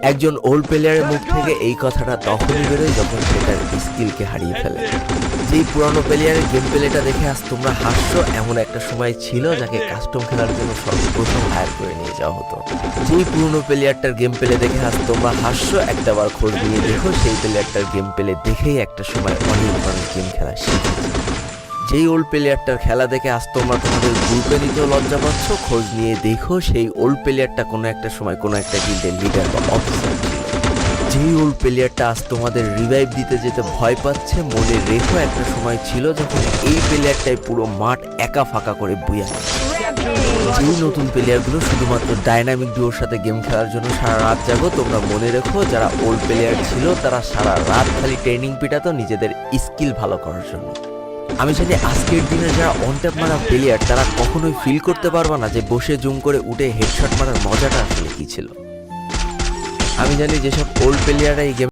একজন ওল্ড প্লেয়ারের মুখ থেকে এই কথাটা তখনই বেরোয় যখন সে তার স্কিলকে হারিয়ে ফেলে। যেই পুরানো প্লেয়ারের গেম প্লেটা দেখে আজ তোমরা হাসছো, এমন একটা সময় ছিল যাকে কাস্টম খেলার জন্য সর্বপ্রথম হায়ার করে নিয়ে যাওয়া হতো। যেই পুরনো প্লেয়ারটার গেম প্লে দেখে আজ তোমরা হাসছো, একটাবার খোঁজ নিয়ে দেখো সেই প্লেয়ারটার গেম প্লে দেখেই একটা সময় অনেক মানুষ গেম খেলা শিখেছে। যেই ওল্ড প্লেয়ারটার খেলা দেখে আজ তোমরা তোমাদের গ্রুপে নিতেও লজ্জা পাচ্ছ, খোঁজ নিয়ে দেখো সেই ওল্ড প্লেয়ারটা কোনো একটা সময় কোনো একটা গিল্ডের লিডার বা অফিসার ছিল। যেই ওল্ড প্লেয়ারটা আজ তোমাদের রিভাইভ দিতে যেতে ভয় পাচ্ছে, মনে রেখো একটা সময় ছিল যখন এই প্লেয়ারটাই পুরো মাঠ একা ফাঁকা করে বুয়া। যেই নতুন প্লেয়ারগুলো শুধুমাত্র ডাইনামিক ডুয়োর সাথে গেম খেলার জন্য সারা রাত জাগো, তোমরা মনে রেখো যারা ওল্ড প্লেয়ার ছিল তারা সারা রাত খালি ট্রেনিং পিটাতো নিজেদের স্কিল ভালো করার জন্য। আমি জানি আজকের দিনে যারা অন ট্যাপ মারা প্লেয়ার তারা কখনোই ফিল করতে পারবে না যে বসে জুম করে উঠে হেডশট মারার মজাটা আসলে কি ছিল। আমি জানি যেসব ওল্ড প্লেয়াররা এই গেম